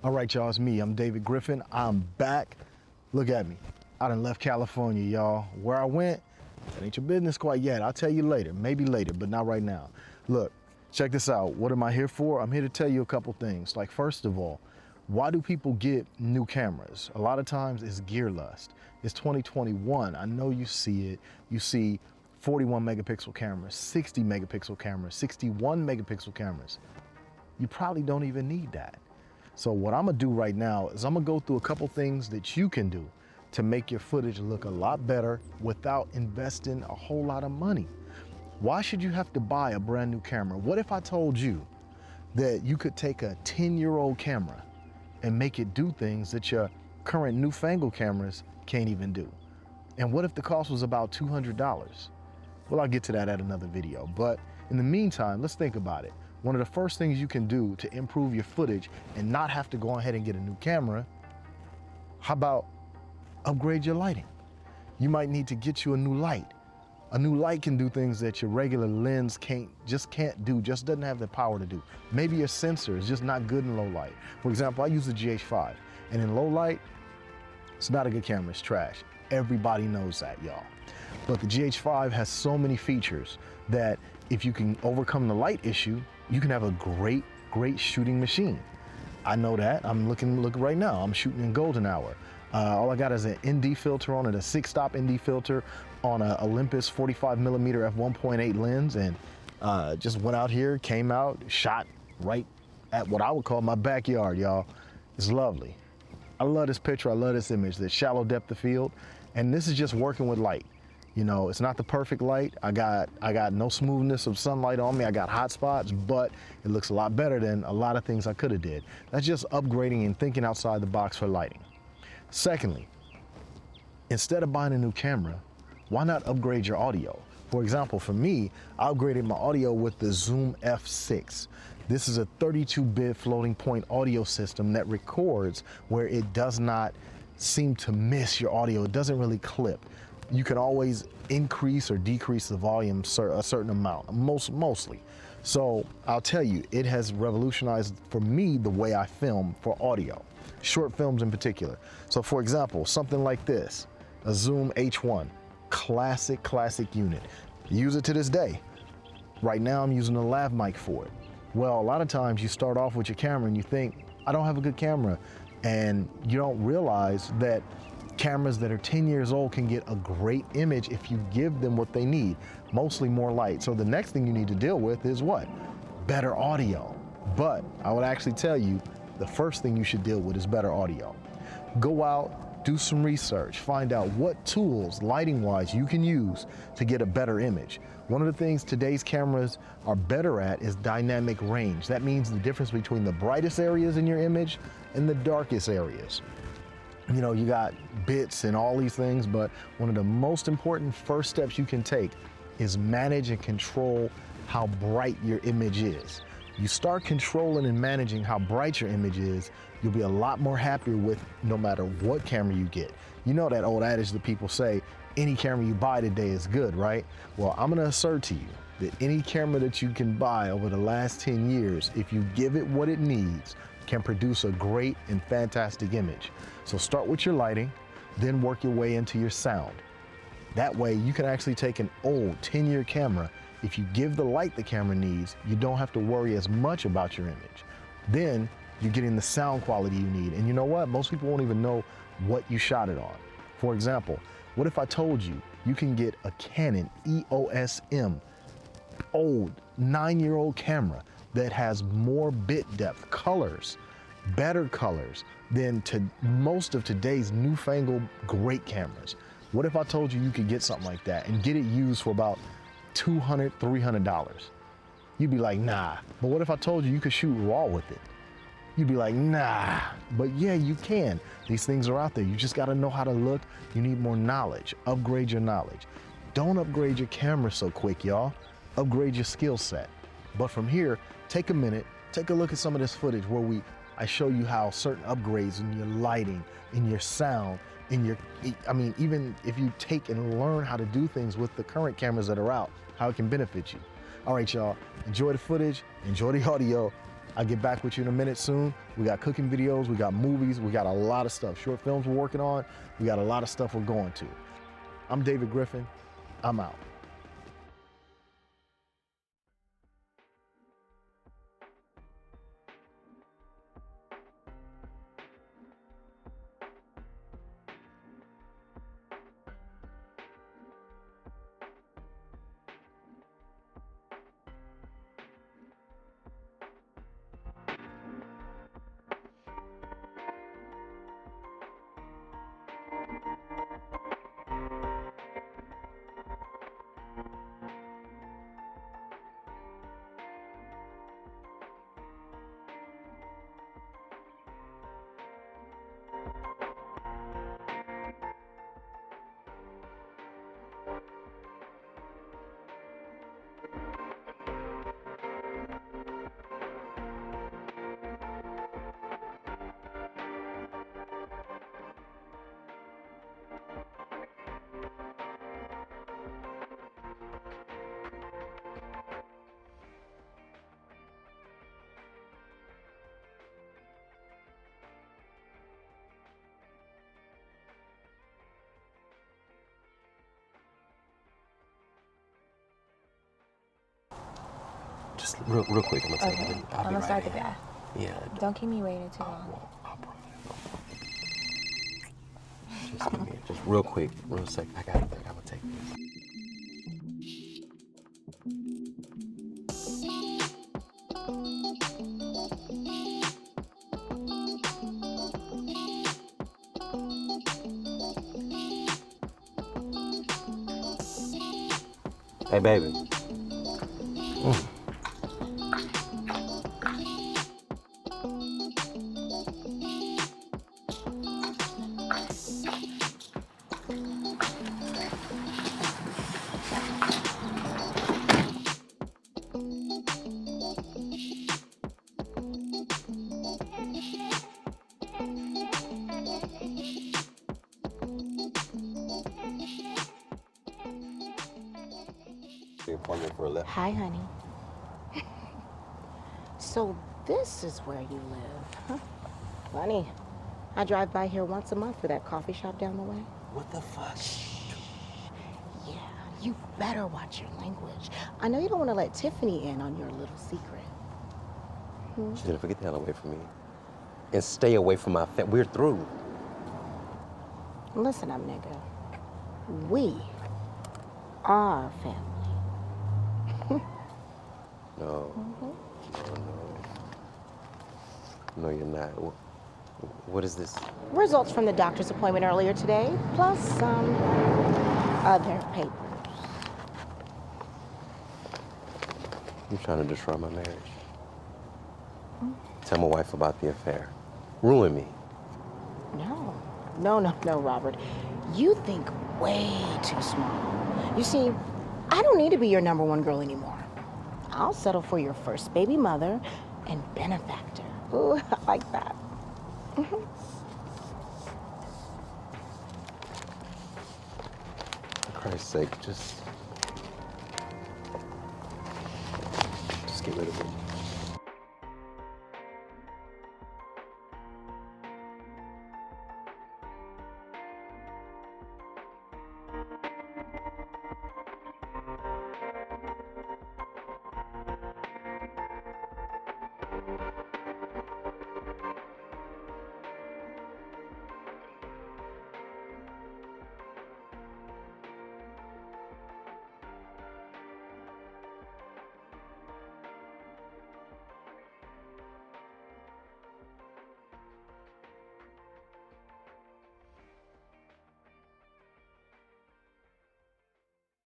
All right, y'all, it's me. I'm David Griffin. I'm back. Look at me. I done left California, y'all. Where I went, that ain't your business quite yet. I'll tell you later, maybe later, but not right now. Look, check this out. What am I here for? I'm here to tell you a couple things. Like, first of all, why do people get new cameras? A lot of times it's gear lust. It's 2021. I know you see it. You see 41 megapixel cameras, 60 megapixel cameras, 61 megapixel cameras. You probably don't even need that. So what I'm gonna do right now is I'm gonna go through a couple things that you can do to make your footage look a lot better without investing a whole lot of money. Why should you have to buy a brand new camera? What if I told you that you could take a 10-year-old camera and make it do things that your current newfangled cameras can't even do? And what if the cost was about $200? Well, I'll get to that at another video. But in the meantime, let's think about it. One of the first things you can do to improve your footage and not have to go ahead and get a new camera, how about upgrade your lighting? You might need to get you a new light. A new light can do things that your regular lens just doesn't have the power to do. Maybe your sensor is just not good in low light. For example, I use the GH5, and in low light, it's not a good camera, it's trash. Everybody knows that, y'all. But the GH5 has so many features that if you can overcome the light issue, you can have a great shooting machine. I know that. Look right now. I'm shooting in golden hour. All I got is an ND filter on it, a 6-stop ND filter on an Olympus 45mm f1.8 lens, and just went out here, came out, shot right at what I would call my backyard, y'all. It's lovely. I love this picture. I love this image, the shallow depth of field, and this is just working with light. You know, it's not the perfect light. I got no smoothness of sunlight on me. I got hot spots, but it looks a lot better than a lot of things I could have did. That's just upgrading and thinking outside the box for lighting. Secondly, instead of buying a new camera, why not upgrade your audio? For example, for me, I upgraded my audio with the Zoom F6. This is a 32-bit floating point audio system that records where it does not seem to miss your audio. It doesn't really clip. You can always increase or decrease the volume a certain amount, mostly. So I'll tell you, it has revolutionized for me the way I film for audio, short films in particular. So for example, something like this, a Zoom H1, classic unit. Use it to this day. Right now I'm using a lav mic for it. Well, a lot of times you start off with your camera and you think, I don't have a good camera, and you don't realize that cameras that are 10 years old can get a great image if you give them what they need, mostly more light. So the next thing you need to deal with is what? Better audio. But I would actually tell you, the first thing you should deal with is better audio. Go out, do some research, find out what tools, lighting-wise, you can use to get a better image. One of the things today's cameras are better at is dynamic range. That means the difference between the brightest areas in your image and the darkest areas. You know, you got bits and all these things, but one of the most important first steps you can take is manage and control how bright your image is. You start controlling and managing how bright your image is, you'll be a lot more happier with no matter what camera you get. You know that old adage that people say, any camera you buy today is good, right? Well, I'm gonna assert to you that any camera that you can buy over the last 10 years, if you give it what it needs, can produce a great and fantastic image. So start with your lighting, then work your way into your sound. That way you can actually take an old 10-year camera. If you give the light the camera needs, you don't have to worry as much about your image. Then you're getting the sound quality you need. And you know what? Most people won't even know what you shot it on. For example, what if I told you you can get a Canon EOS M, old 9-year-old camera that has more bit depth, colors, better colors than most of today's newfangled great cameras? What if I told you you could get something like that and get it used for about $200, $300? You'd be like, nah. But what if I told you you could shoot RAW with it? You'd be like, nah. But yeah, you can. These things are out there. You just gotta know how to look. You need more knowledge. Upgrade your knowledge. Don't upgrade your camera so quick, y'all. Upgrade your skill set. But from here, take a minute, take a look at some of this footage where I show you how certain upgrades in your lighting, in your sound, even if you take and learn how to do things with the current cameras that are out, how it can benefit you. All right, y'all, enjoy the footage, enjoy the audio. I'll get back with you in a minute soon. We got cooking videos, we got movies, we got a lot of stuff. Short films we're working on, we got a lot of stuff we're going to. I'm David Griffin, I'm out. Just real quick, I'm gonna take it. I'm gonna start the bath. Yeah. Don't keep me waiting too long. I'll just give me just real quick, real sec. I got it. I'm gonna take this. Hey, baby. Hi, honey. So this is where you live, huh? Funny. I drive by here once a month for that coffee shop down the way. What the fuck? Yeah, you better watch your language. I know you don't want to let Tiffany in on your little secret. Jennifer, get the hell away from me. And stay away from my family. We're through. Listen up, nigga. We are family. No. No, you're not. What is this? Results from the doctor's appointment earlier today, plus some other papers. You're trying to destroy my marriage. Tell my wife about the affair. Ruin me. No, Robert. You think way too small. You see, I don't need to be your number one girl anymore. I'll settle for your first baby mother and benefactor. Ooh, I like that. For Christ's sake, just get rid of it.